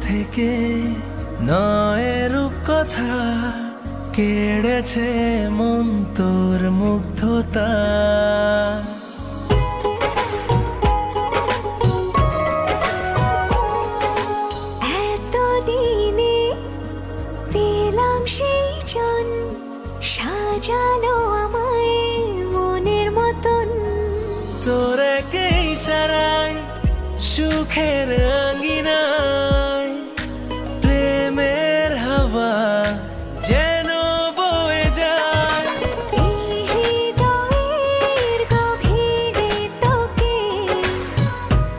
থেকে নয় রূপ কথা কেড়েছে মন তোর মুগ্ধতা। এতদিনে পেলাম সেই জন সাজালো আমায় মনের মতন। তোর একে ইশারায় সুখের রঙিনা